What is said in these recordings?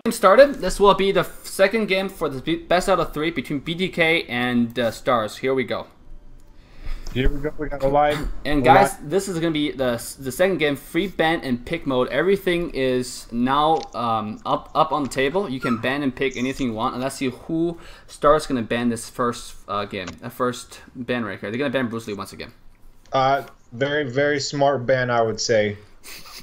Started. This will be the second game for the best out of 3 between BTK and Stars. Here we go. Here we go. We got a live. And guys, this is gonna be the second game. Free ban and pick mode. Everything is now up on the table. You can ban and pick anything you want, and let's see who Stars gonna ban this first game. First ban right here. They're gonna ban Bruce Lee once again. Very smart ban, I would say.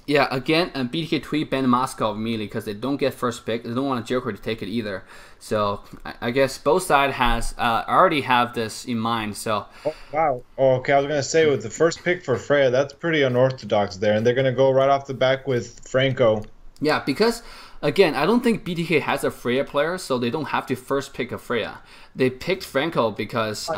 Yeah, again, and BTK tweet ban Moscow immediately because they don't get first pick. They don't want a Joker to take it either. So I guess both sides has already have this in mind. So. Oh, wow. Oh, okay, I was gonna say with the first pick for Freya, that's pretty unorthodox there, and they're gonna go right off the back with Franco. Yeah, because again, I don't think BTK has a Freya player, so they don't have to first pick a Freya. They picked Franco because they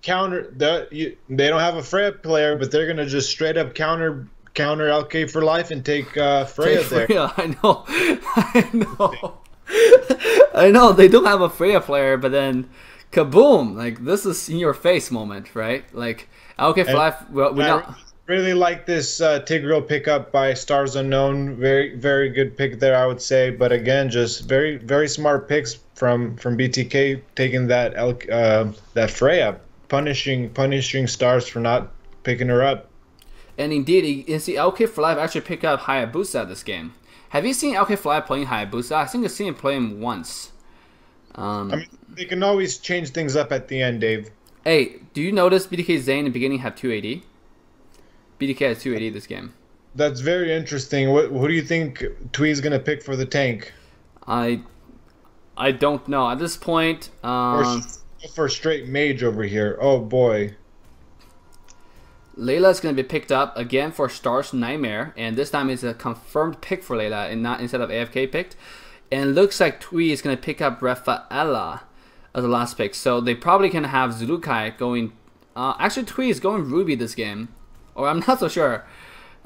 don't have a Freya player, but they're gonna just straight up counter LK for life and take Freya there. I know. I know they don't have a Freya player, but then kaboom! Like this is in your face moment, right? Like LK for life. Well, I really like this Tigreal pickup by Stars Unknown. Very good pick there, I would say. But again, just very smart picks from BTK taking that that Freya, punishing Stars for not picking her up. And indeed, you see LK for life actually pick up Hayabusa this game. Have you seen LK for life playing Hayabusa? I think I've seen him play him once. I mean, they can always change things up at the end, Dave. Hey, do you notice BTK Zane in the beginning have 280? BTK has 280 this game. That's very interesting. Who do you think Twee's gonna pick for the tank? I don't know at this point. Or for straight mage over here. Oh boy. Layla is going to be picked up again for Stars Nightmare, and this time it's a confirmed pick for Layla and not instead of AFK picked. And it looks like Twee is going to pick up Rafaela as the last pick, so they probably can have Zulukai going. Actually, Twee is going Ruby this game, or I'm not so sure.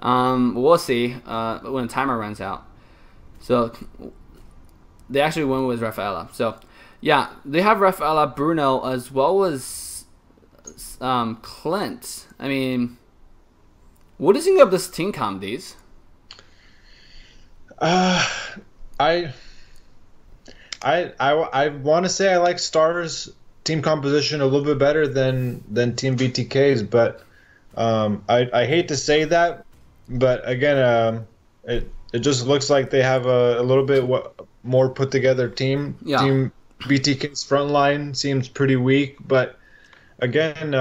We'll see when the timer runs out. So they actually went with Rafaela. So yeah, they have Rafaela, Bruno, as well as Clint. I mean, what do you think of this team comp, these? I want to say I like Stars team composition a little bit better than Team BTK's, but I hate to say that, but again, it just looks like they have a little bit more put together team. Yeah. Team BTK's front line seems pretty weak, but again,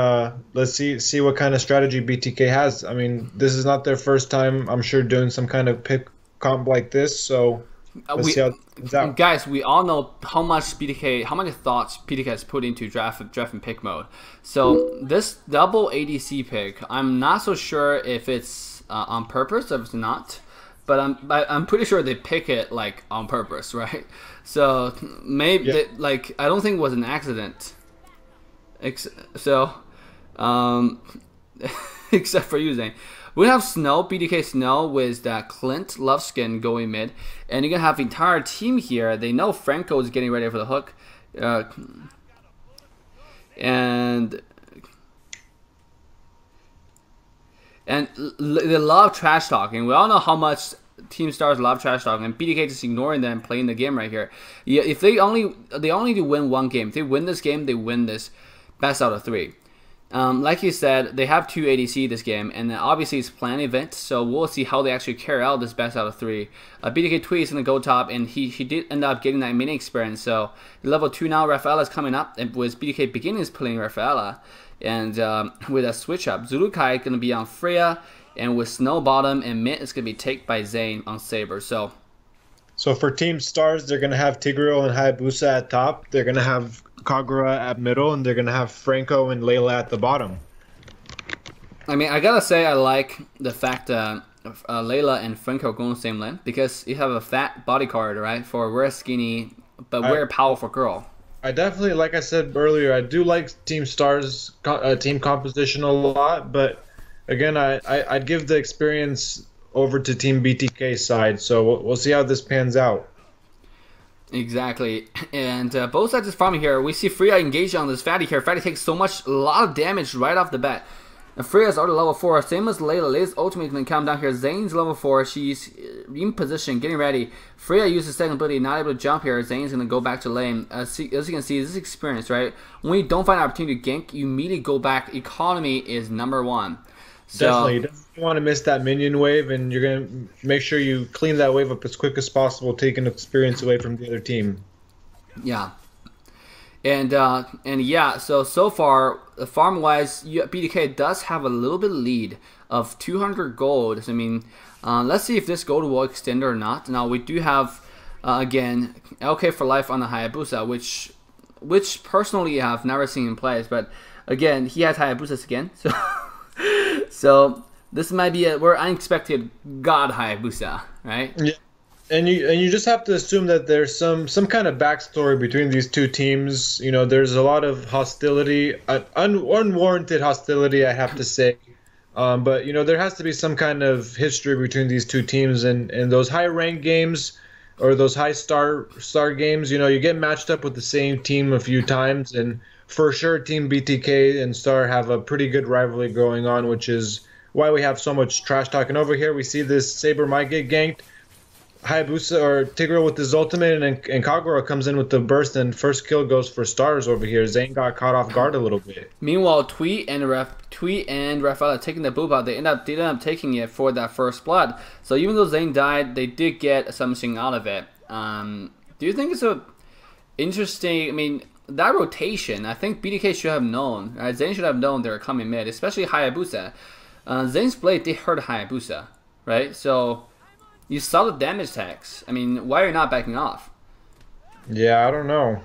let's see what kind of strategy BTK has. I mean, this is not their first time, I'm sure, doing some kind of pick comp like this. So let's see how it comes out. Guys, we all know how much thoughts BTK has put into draft and pick mode. So this double ADC pick, I'm not so sure if it's on purpose or if it's not. But I'm pretty sure they pick it like on purpose, right? So maybe I don't think it was an accident. So, except for using, we have Snow, BTK Snow with that Clint Loveskin going mid, and you're gonna have the entire team here. They know Franco is getting ready for the hook, and they love trash talking. We all know how much Team Stars love trash talking, and BTK just ignoring them, playing the game right here. Yeah, if they only need to win one game. If they win this game, they win this best out of 3. Like you said, they have 2 ADC this game, and obviously it's planned event, so we'll see how they actually carry out this best out of 3. BTK Twee is going to go top, and he did end up getting that mini experience, so level 2 now, Rafaela is coming up, and with BTK beginnings playing Rafaela, and with a switch up, Zulukai going to be on Freya, and with Snow bottom, and mid is going to be taken by Zane on Saber, so for Team Stars, they're going to have Tigreal and Hayabusa at top, they're going to have Kagura at middle, and they're going to have Franco and Layla at the bottom. I mean, I gotta say I like the fact that Layla and Franco go on the same lane, because you have a fat body card, right, for we're skinny, but we're a powerful girl. I definitely, like I said earlier, I do like Team Stars team composition a lot, but again, I'd give the experience over to Team BTK side, so we'll see how this pans out. Exactly, and both sides is farming here. We see Freya engaged on this Fatty here. Fatty takes a lot of damage right off the bat. And Freya's already level 4. Same as Layla. Layla's ultimate going to come down here. Zane's level 4. She's in position, getting ready. Freya uses second ability, not able to jump here. Zane's going to go back to lane. As you can see, this is experience, right? When you don't find an opportunity to gank, you immediately go back. Economy is number 1. So, definitely, you don't want to miss that minion wave, and you're going to make sure you clean that wave up as quick as possible, taking experience away from the other team. Yeah. And yeah, so far, farm wise, BTK does have a little bit of lead of 200 gold. I mean, let's see if this gold will extend or not. Now we do have again LK for life on the Hayabusa, which personally I have never seen in place. But again, he has Hayabusas again, so so this might be a we're unexpected God Hayabusa, right? Yeah. And you just have to assume that there's some kind of backstory between these two teams. You know, there's a lot of hostility, unwarranted hostility, I have to say. But you know, there has to be some kind of history between these two teams, and those high rank games or those high star games. You know, you get matched up with the same team a few times, and for sure, Team BTK and Star have a pretty good rivalry going on, which is why we have so much trash talking over here. We see this Saber might get ganked. Hayabusa or Tigreal with his ultimate, and Kagura comes in with the burst, and first kill goes for Stars over here. Zane got caught off guard a little bit. Meanwhile, Tweet and Rafaela taking the boop out. They ended up taking it for that first blood. So even though Zane died, they did get something out of it. Do you think it's a interesting? I mean, that rotation. I think BTK should have known. Right? Zane should have known they were coming mid, especially Hayabusa. Zane's blade did hurt Hayabusa, right? So. You saw the damage tags. I mean, why are you not backing off? Yeah, I don't know.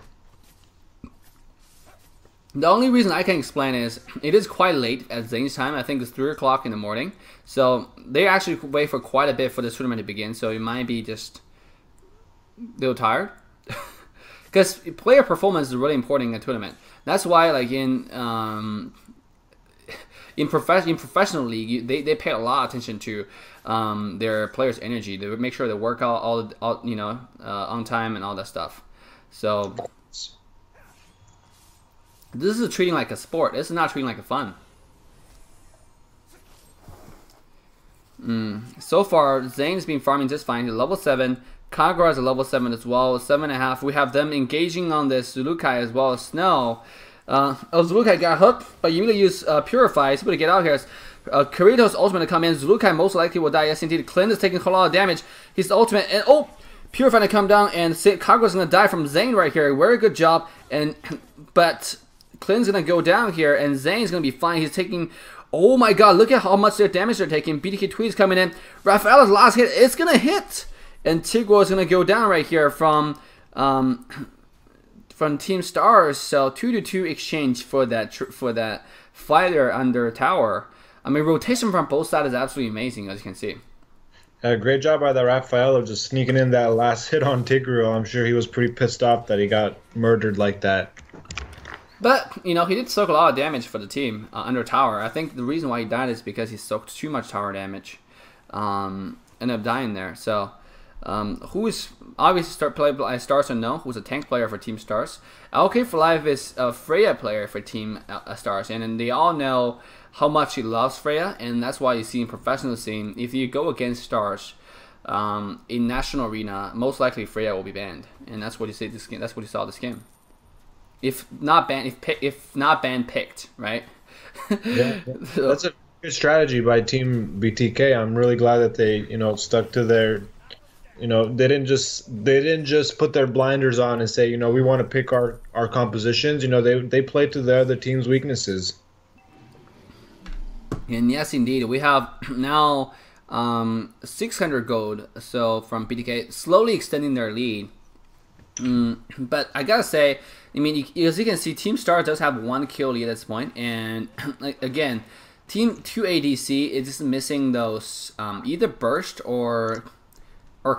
The only reason I can explain is it is quite late at Zane's time. I think it's 3 o'clock in the morning. So they actually wait for quite a bit for this tournament to begin. So it might be just a little tired. Because player performance is really important in a tournament. That's why, like in professional league, they pay a lot of attention to their players' energy. They would make sure they work out all on time and all that stuff. So this is treating like a sport. This is not treating like a fun. So far, Zane's been farming just fine. He's level 7. Kagura is a level 7 as well. 7.5. We have them engaging on this Zulukai as well as Snow. Zulukai got hooked, but you really use Purify. He's able to get out here. Kirito's ultimate to come in. Zulukai most likely will die. Yes, indeed. Clint is taking a lot of damage. His ultimate, and Purify to come down, and Kagura's going to die from Zane right here. Very good job. But Clint's going to go down here, and Zane's going to be fine. He's taking, oh my god, look at how much their damage they're taking. BTK Tweet's coming in. Rafaela's last hit, it's going to hit. And Tigreal is going to go down right here from Team Stars. So 2-2 exchange for that fighter under tower. I mean, rotation from both sides is absolutely amazing, as you can see. Great job by the Rafaela just sneaking in that last hit on Tigreal. I'm sure he was pretty pissed off that he got murdered like that. But, you know, he did soak a lot of damage for the team under tower. I think the reason why he died is because he soaked too much tower damage. Ended up dying there. So, who is obviously Stars Unknown, who's a tank player for Team Stars. LK for Life is a Freya player for Team Stars, and they all know how much he loves Freya, and that's why you see in professional scene, if you go against Stars in national arena, most likely Freya will be banned, and that's what you see this game. That's what you saw this game. If not banned, if not banned, picked, right? Yeah, that's a good strategy by Team BTK. I'm really glad that they, stuck to their. They didn't just put their blinders on and say, we want to pick our compositions. They play to the other team's weaknesses. And yes, indeed, we have now 600 gold. So from BTK, slowly extending their lead. But I gotta say, I mean, as you can see, Team Star does have 1 kill lead at this point, and again, Team 2 ADC is just missing those either burst or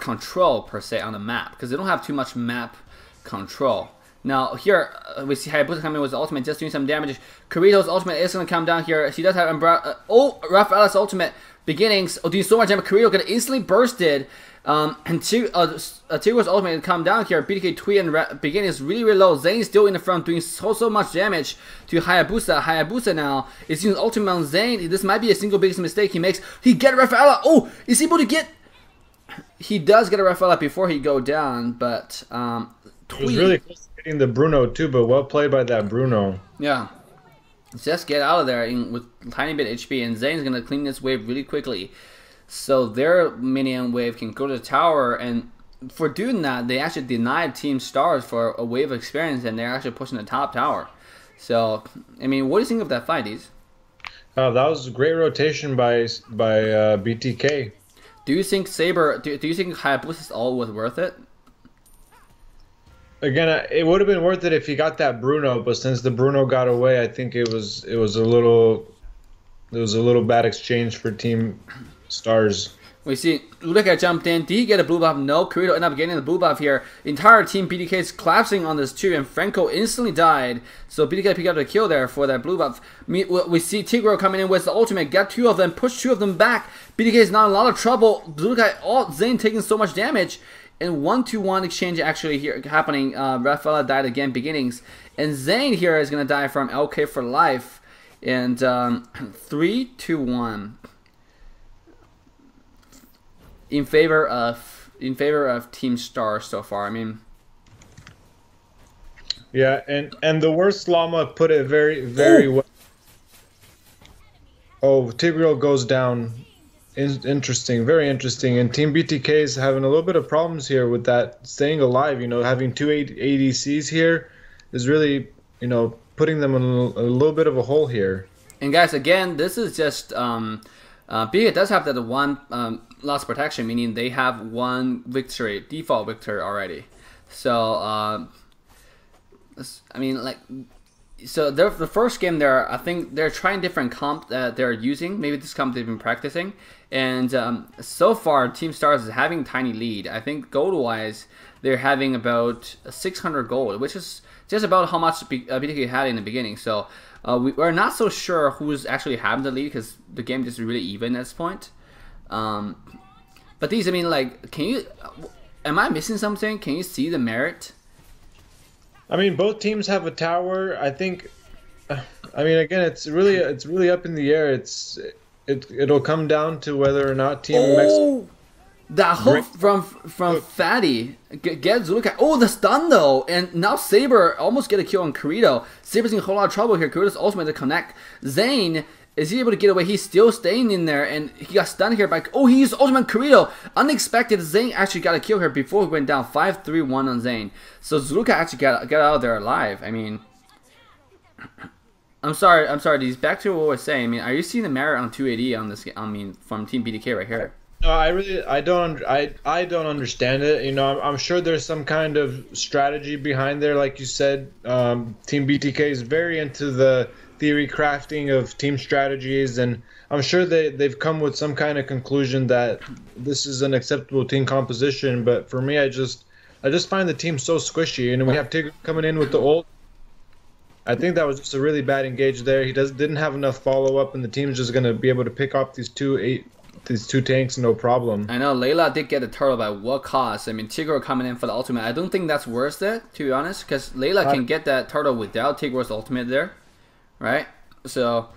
control per se on the map, because they don't have too much map control. Now here we see Hayabusa coming with the ultimate, just doing some damage. Kirito's ultimate is going to come down here. She does have Rafaela's ultimate beginnings. Oh, doing so much damage. Kirito got instantly bursted. And Tigreal's ultimate come down here. BTK tweet and beginning is really low. Zane is still in the front doing so much damage to Hayabusa. Hayabusa now is using ultimate on Zane. This might be a single biggest mistake he makes. He get Rafaela. Oh, is he able to get? He does get a Rafaela before he go down, but He was really close to hitting the Bruno too, but well played by that Bruno. Yeah. Just get out of there with tiny bit HP, and Zane's gonna clean this wave really quickly. So their minion wave can go to the tower, and for doing that, they actually denied Team STARS for a wave of experience, and they're actually pushing the top tower. So, I mean, what do you think of that fight, Deez? That was great rotation by BTK. Do you think Saber? Do you think Hayabusa's all was worth it? Again, it would have been worth it if he got that Bruno, but since the Bruno got away, I think it was a little bad exchange for Team STARS. We see Luca jumped in. Did he get a blue buff? No. Kirito ended up getting the blue buff here. Entire Team BTK is collapsing on this too, and Franco instantly died. So BTK picked up the kill there for that blue buff. We see Tigreal coming in with the ultimate, get two of them, push two of them back. BTK is not in a lot of trouble. Luca, Zane taking so much damage. And 1-2-1 exchange actually here happening. Rafaela died again, beginnings. And Zane here is going to die from LK for life. And 3-2-1. In favor of Team STARS so far. I mean, yeah, and the worst llama put it very well. Oh, Tigreal goes down. Interesting, very interesting. And Team BTK is having a little bit of problems here with that staying alive. You know, having two ADCs here is really, you know, putting them in a little bit of a hole here. And guys, again, this is just BTK does have that one loss protection, meaning they have one victory, default victory already. So I mean, like. So the first game there, I think they're trying different comp that they're using. Maybe this comp they've been practicing. And so far, Team STARS is having a tiny lead. I think gold-wise, they're having about 600 gold, which is just about how much BTK had in the beginning. So we're not so sure who's actually having the lead because the game is really even at this point. But these, I mean, like, am I missing something? Can you see the merit? I mean, both teams have a tower. I think. I mean, again, it's really up in the air. It'll come down to whether or not Team Mexico. That hook from Fatty gets Zuluka. Oh, the stun though, and now Saber almost get a kill on Kirito. Saber's in a whole lot of trouble here. Kirito's ultimate to connect. Zane. Is he able to get away? He's still staying in there, and he got stunned here by... Oh, he used ultimate Kirito. Unexpected. Zane actually got a kill here before he went down. 5-3-1 on Zane. So Zuluka actually got out of there alive. I mean... I'm sorry. He's back to what I was saying. I mean, are you seeing the merit on 280 on this? I mean, from Team BTK right here? No, I don't understand it. You know, I'm sure there's some kind of strategy behind there, like you said. Team BTK is very into the theory crafting of team strategies, and I'm sure they've come with some kind of conclusion that this is an acceptable team composition. But for me, I just find the team so squishy, and we have Tigreal coming in with the ult. I think that was just a really bad engage there. He didn't have enough follow up, and the team's just gonna be able to pick off these two tanks no problem. I know Layla did get a turtle, by what cost? I mean, Tigreal coming in for the ultimate. I don't think that's worth it, to be honest, because Layla can get that turtle without Tigreal's ultimate there. Right, so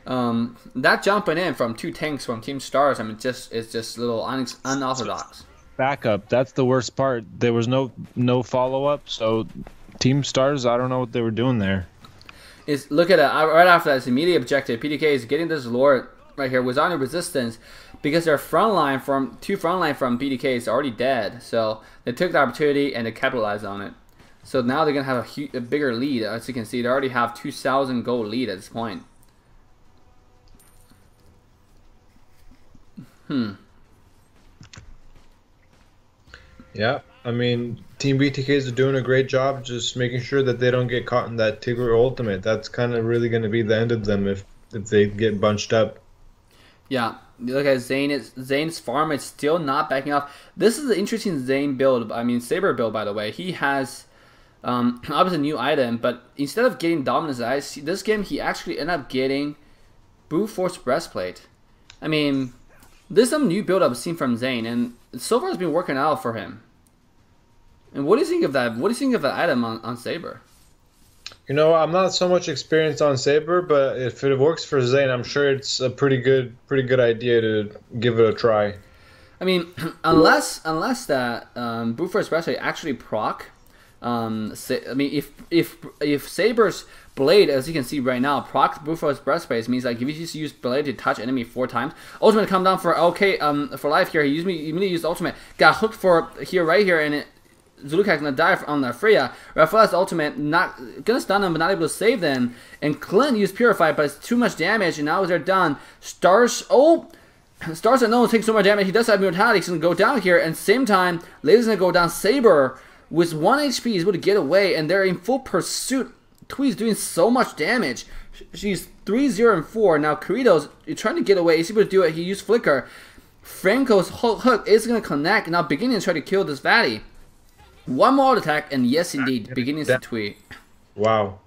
that jumping in from two tanks from Team STARS, I mean, it's just a little unorthodox. Backup, that's the worst part. There was no follow up, so Team STARS, I don't know what they were doing there. Look at it right after that. It's immediate objective. PTK is getting this lord right here without any resistance because their front line from BTK is already dead. So they took the opportunity and they capitalized on it. So now they're going to have a bigger lead. As you can see, they already have 2,000 gold lead at this point. Yeah, I mean, Team BTK is doing a great job just making sure that they don't get caught in that Tigreal ultimate. That's kind of really going to be the end of them if they get bunched up. Yeah. Look at Zane's farm is still not backing off. This is an interesting Zane build. I mean, Saber build, by the way. He has... obviously a new item, but instead of getting Dominance Eyes, this game he actually ended up getting Brute Force Breastplate. I mean, there's some new build I've seen from Zane, and so far it's been working out for him. And what do you think of that? What do you think of that item on Saber? You know, I'm not so much experienced on Saber, but if it works for Zane, I'm sure it's a pretty good idea to give it a try. I mean, unless that brute force breastplate actually proc. I mean, if Saber's blade, as you can see right now, proc brute force breastplate means like if you just use blade to touch enemy 4 times, ultimate come down for for life here. He immediately used ultimate, got hooked for here right here, and Zuluka's gonna die on the Freya. Rafaela's ultimate not gonna stun him, but not able to save them. And Clint used Purify, but it's too much damage, and now they're done. Stars Unknown takes so much damage. He does have mortality. He's gonna go down here, and same time, Laser's gonna go down. Saber with 1 HP is able to get away, and they're in full pursuit. Twee's doing so much damage. She's 3-0 and 4 now. Corrido's trying to get away. He's able to do it. He used Flicker. Franco's hook is gonna connect. Now beginning to try to kill this fatty. One more attack, and yes, indeed, beginning to tweet. Wow.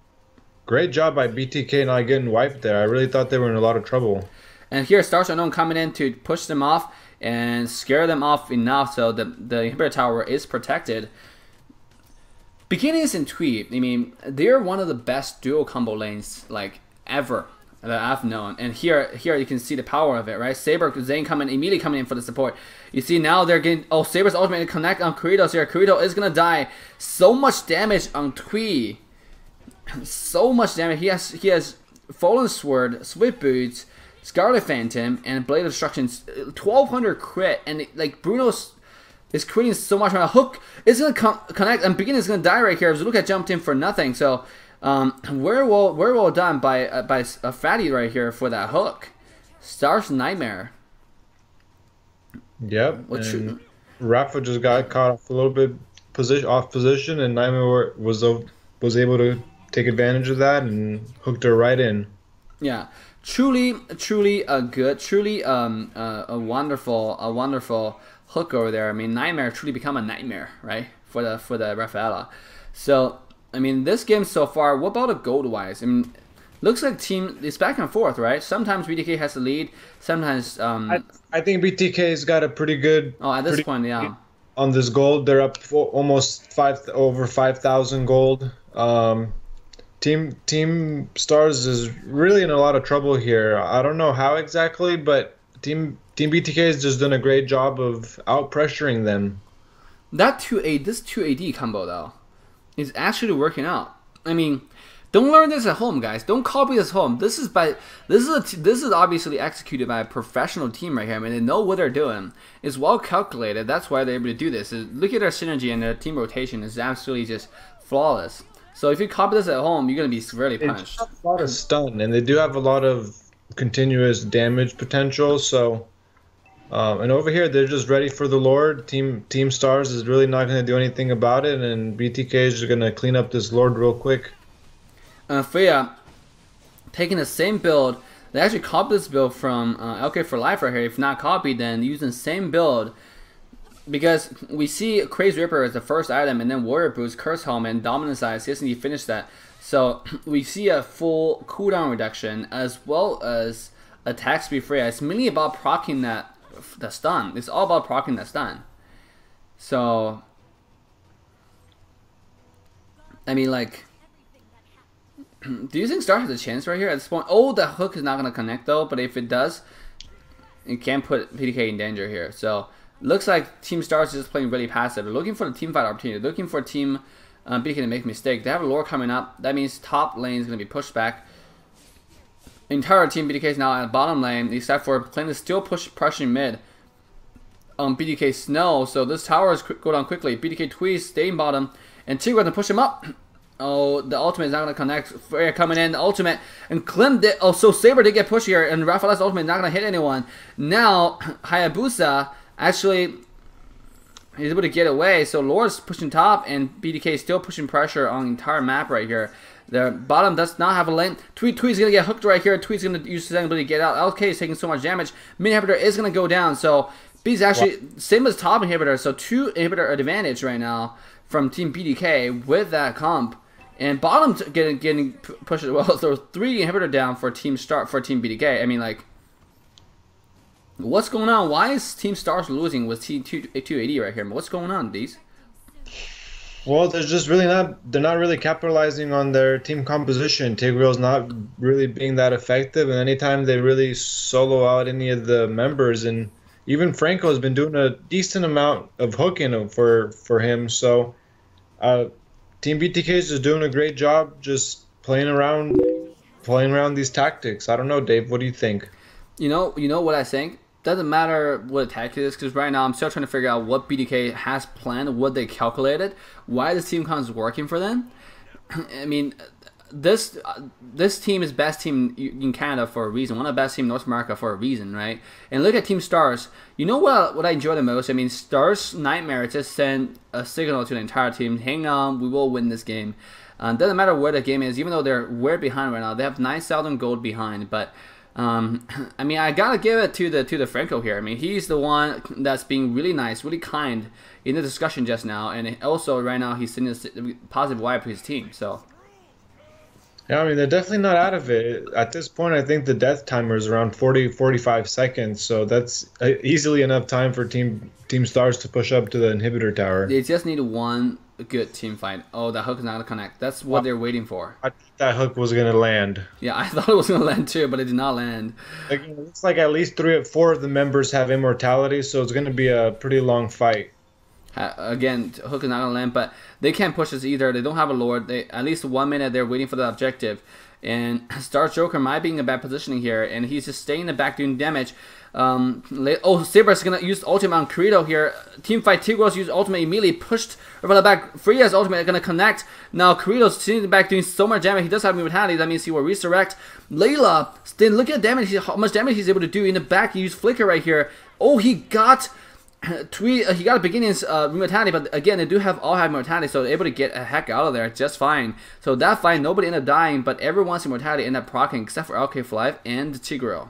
Great job by BTK not getting wiped there. I really thought they were in a lot of trouble. And here, Stars Unknown coming in to push them off and scare them off enough so the inhibitor tower is protected. Beginnings and Tweet, I mean, they're one of the best dual combo lanes, like, ever that I've known. And here you can see the power of it, right? Saber, Zane immediately coming in for the support. You see now they're getting, oh, Saber's ultimate to connect on Corridos here. Corrido is gonna die. So much damage on Twee. So much damage. He has Fallen Sword, Swift Boots, Scarlet Phantom, and Blade of Destruction. 1200 crit, and like Bruno's is creating so much. Hook is gonna connect, and Begin is gonna die right here. Zuluka jumped in for nothing. So very well done by a fatty right here for that hook. Stars Nightmare. Yep. And Rafa just got caught off a little bit off position, and Nightmare was able to take advantage of that and hooked her right in. Yeah, truly a wonderful hook over there. I mean, Nightmare truly become a nightmare, right, for the Rafaela. So I mean, this game so far, what about a gold wise? I mean, looks like team is back and forth, right? Sometimes BTK has the lead, sometimes I think BTK's got a pretty good. Oh, at this point, yeah. On this gold, they're up almost over 5,000 gold. Team Stars is really in a lot of trouble here. I don't know how exactly, but Team BTK has just done a great job of out pressuring them. This 2 AD combo though is actually working out. I mean, don't learn this at home, guys. Don't copy this at home. This is obviously executed by a professional team right here. I mean, they know what they're doing. It's well calculated. That's why they're able to do this. Look at their synergy and their team rotation is absolutely just flawless. So if you copy this at home, you're gonna be severely punished. They have a lot of stun, and they do have a lot of continuous damage potential. So, and over here they're just ready for the Lord. Team Stars is really not gonna do anything about it, and BTK is just gonna clean up this Lord real quick. Freya taking the same build. They actually copied this build from LK for Life right here. If not copied, then using the same build. Because we see Craze Ripper as the first item, and then Warrior Boots, Curse Helmet, and Dominance Eyes. He hasn't finished that. So we see a full cooldown reduction as well as attack speed Freya. It's mainly about proccing the stun. It's all about proccing the stun. So I mean, like, do you think Star has a chance right here at this point? Oh, the hook is not going to connect though, but if it does, it can put PTK in danger here. So looks like Team Stars is just playing really passive. They're looking for the team fight opportunity. They're looking for Team BTK to make a mistake. They have a lore coming up. That means top lane is going to be pushed back. Entire Team BTK is now at bottom lane, except for Clint is still pushing mid. BTK Snow, so this tower is go down quickly. BTK Tweez staying bottom, and Tigre going to push him up. Oh, the ultimate is not going to connect. Freya coming in, the ultimate, and Clem did. Oh, so Saber did get pushed here, and Rafaela's ultimate is not going to hit anyone. Now Hayabusa actually is able to get away. So Lord's pushing top, and BTK is still pushing pressure on the entire map right here. The bottom does not have a lane. Tweet's going to get hooked right here. Tweet's going to use his ability to get out. LK is taking so much damage. Mid inhibitor is going to go down. So B's actually same as top inhibitor. So 2 inhibitor advantage right now from Team BTK with that comp. And bottom getting pushed as well. So 3 inhibitor down for Team BTK. I mean, like, What's going on? Why is Team Stars losing with T280 right here? What's going on, these? Well, they're not really capitalizing on their team composition. Tigreal's not really being that effective, and anytime they really solo out any of the members, and even Franco's been doing a decent amount of hooking for him. So uh, Team BTK is just doing a great job just playing around these tactics. I don't know, Dave, what do you think? You know what I think? Doesn't matter what the tactic is, because right now I'm still trying to figure out what BTK has planned, what they calculated, why this team comes working for them. I mean, this team is best team in Canada for a reason, one of the best team in North America for a reason, right? And look at Team Stars. You know what I enjoy the most? I mean, Stars Nightmare just sent a signal to the entire team: hang on, we will win this game. Doesn't matter where the game is, even though they're way behind right now. They have 9,000 gold behind, but I mean, I gotta give it to the Franco here. I mean, he's the one that's being really nice, really kind in the discussion just now, and also right now he's sending a positive vibe to his team. So Yeah, I mean, they're definitely not out of it. At this point, I think the death timer is around 45 seconds, so that's easily enough time for Team Stars to push up to the inhibitor tower. they just need one good team fight. Oh, that hook is not gonna connect. That's what they're waiting for. I thought that hook was going to land. Yeah, I thought it was gonna land too, but it did not land. Like, it looks like at least 3 or 4 of the members have immortality, so it's going to be a pretty long fight. Again, hook is not gonna land, but they can't push this either. They don't have a lord. They at least 1 minute they're waiting for the objective, and Stars Joker might be in a bad positioning here, and he's just staying in the back doing damage. Saber's gonna use ultimate on Credo here. Team fight Tigreal's used ultimate immediately, pushed over the back. Freya's ultimate gonna connect. Now Credo's sitting in the back doing so much damage. He does have immortality. That means he will resurrect. Layla, then look at damage. How much damage he's able to do in the back. He used Flicker right here. Oh, he got he got a beginning's immortality, but again, they do all have immortality, so they're able to get a heck out of there just fine. So that fight, nobody ended up dying, but everyone's immortality ended up proccing except for LK for Life and Tigreal.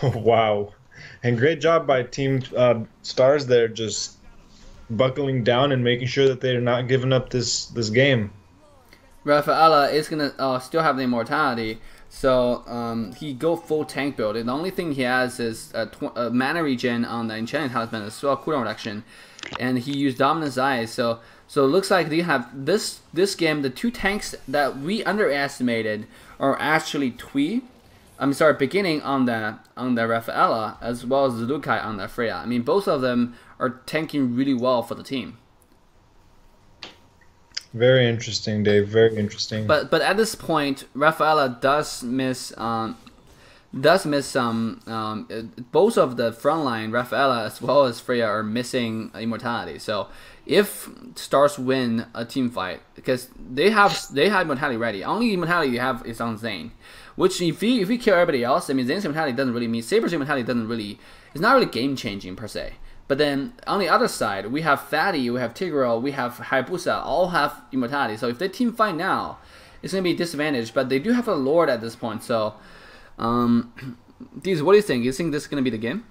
Wow. And great job by Team Stars there, just buckling down and making sure that they're not giving up this game. Rafaela is gonna still have the immortality, so he go full tank build. And the only thing he has is a mana regen on the enchanted talisman as well, cooldown reduction, and he used Dominance Eyes. So it looks like they have this game. The 2 tanks that we underestimated are actually beginning on the Rafaela as well as Zulukai on the Freya. I mean, both of them are tanking really well for the team. Very interesting, Dave. Very interesting. But at this point, Rafaela does miss some. Both of the frontline, Rafaela as well as Freya, are missing immortality. So if Stars win a team fight, because they have immortality ready, only immortality you have is on Zane. Which if we kill everybody else, I mean, Zane's immortality doesn't really mean Saber's immortality it's not really game changing per se. But then on the other side, we have Fatty, we have Tigreal, we have Hayabusa, all have immortality. So if they team fight now, it's gonna be a disadvantage. But they do have a Lord at this point. So, Deez, what do you think? You think this is gonna be the game?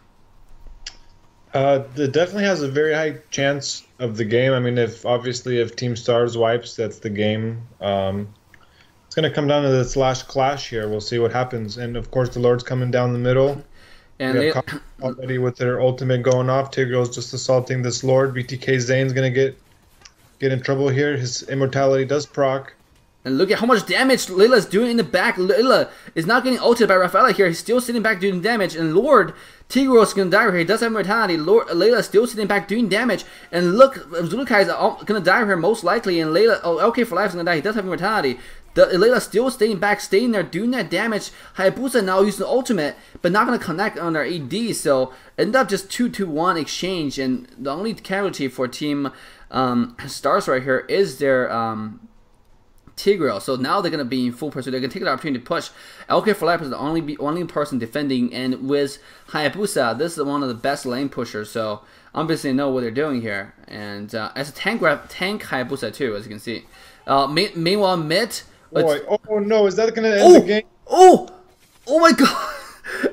It definitely has a very high chance of the game. I mean, if Team Stars wipes, that's the game. It's going to come down to this last clash here. We'll see what happens. And, of course, the Lord's coming down the middle. And they already with their ultimate going off. Tigreal's just assaulting this Lord. BTK Zane's going to get in trouble here. His immortality does proc. And look at how much damage Layla's doing in the back. Layla is not getting ulted by Rafaela here. He's still sitting back doing damage. And Lord, Tigreal's going to die here. He does have immortality. Layla's still sitting back doing damage. And look, Zulukai is going to die here most likely. And Layla, LK for Life is going to die. He does have immortality. Layla still staying there, doing that damage. Hayabusa now using the ultimate, but not going to connect on their AD. So end up just 2-1 exchange. And the only casualty for Team Stars right here is their Tigreal. So now they're going to be in full pursuit. They're going to take the opportunity to push. LK for Life is the only person defending, and with Hayabusa, this is one of the best lane pushers. So obviously they know what they're doing here. And as a tank Hayabusa too, as you can see. Meanwhile, mid. Oh no! Is that going to end the game? Oh my God!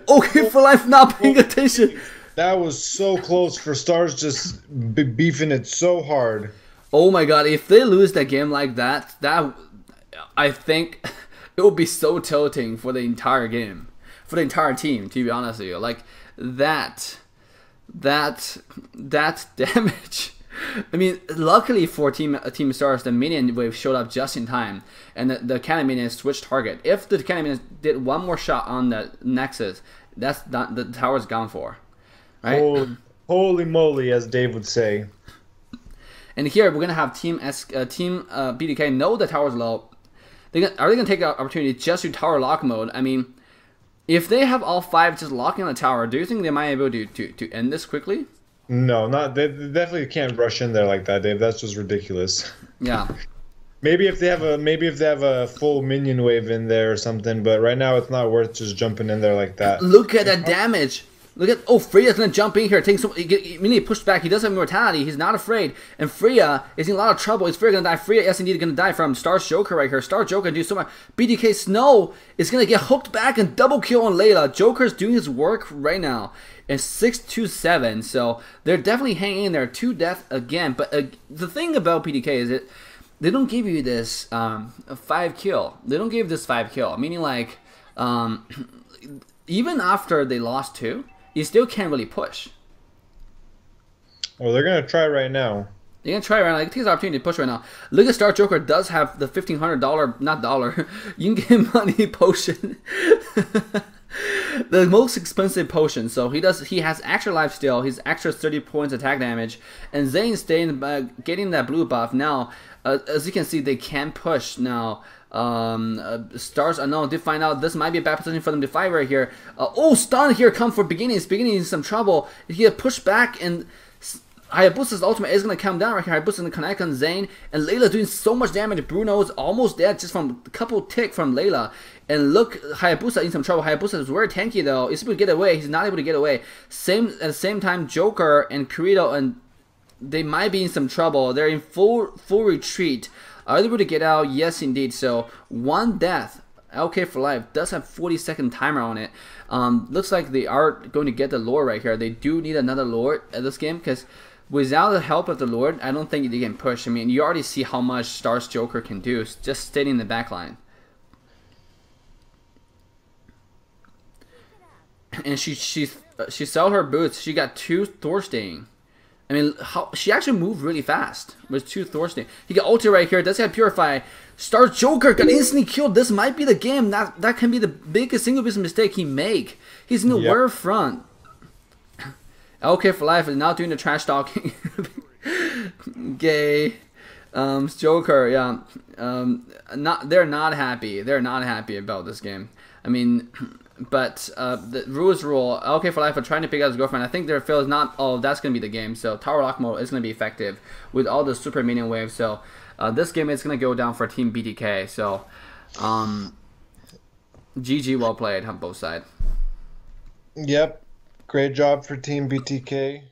LK for Life not paying attention. That was so close for Stars, just beefing it so hard. Oh my God! If they lose that game like that I think it will be so tilting for the entire game. for the entire team. To be honest with you, like that damage. I mean, luckily for Team Stars, the minion wave showed up just in time, and the cannon minion switched target. If the cannon minion did one more shot on the Nexus, that's not, the tower's gone for, right? Holy moly, as Dave would say. And here we're gonna have Team BTK know the tower's low. Are they gonna take the opportunity just to tower lock mode? I mean, if they have all 5 just locking on the tower, do you think they might be able to end this quickly? No, not they definitely can't rush in there like that, Dave. That's just ridiculous. Yeah. Maybe if they have a full minion wave in there or something, but right now it's not worth just jumping in there like that. Look at that damage. Look at Freya's gonna jump in here, take some. He pushed back. He does have immortality. He's not afraid. And Freya is in a lot of trouble. Is Freya gonna die? Freya is indeed gonna die from Star's Joker right here. Star Joker do so much. BTK Snow is gonna get hooked back and double kill on Layla. Joker's doing his work right now. And 6-2-7, so they're definitely hanging in there. 2 death again. But the thing about BTK is that they don't give you this 5 kill. They don't give this 5 kill. Meaning like even after they lost 2. You still can't really push. Well, they're gonna try right now. They're gonna try right now. Like, take the opportunity to push right now. Look at Star Joker does have the $1,500, not dollar, in-game money potion. The most expensive potion. So he has extra life steal. He's extra 30 points attack damage, and Zayn staying getting that blue buff now. As you can see, they can push now. Stars Unknown did find out this might be a bad position for them to fight right here. Stun here come for Beginnings. Beginnings in some trouble. He get pushed back, and Hayabusa's ultimate is going to come down right here. Hayabusa's going to connect on Zayn, and Layla doing so much damage. Bruno is almost dead just from a couple tick from Layla. And look, Hayabusa in some trouble. Hayabusa is very tanky though. He's able to get away. He's not able to get away. At the same time, Joker and Kirito, and they might be in some trouble. They're in full retreat. Are they able to get out? Yes, indeed. So 1 death. LK for life does have 40-second timer on it. Looks like they are going to get the Lord right here. They do need another Lord at this game, because without the help of the Lord, I don't think they can push. I mean, you already see how much Star's Joker can do just staying in the back line. And she sold her boots. She got 2 Thorstein. I mean, she actually moved really fast with 2 Thorstein. He got ulti right here. Does have Purify. Star Joker got instantly killed. This might be the game. That can be the biggest single piece mistake he make. He's in the war front. LK for life is now doing the trash talking. Gay. Joker, yeah. They're not happy. They're not happy about this game. I mean, but the rules rule. LK for life are trying to pick out his girlfriend. I think their feel is not. Oh, that's gonna be the game. So tower lock mode is gonna be effective with all the super minion waves. So this game is gonna go down for Team BTK. So GG, well played on both sides. Yep, great job for Team BTK.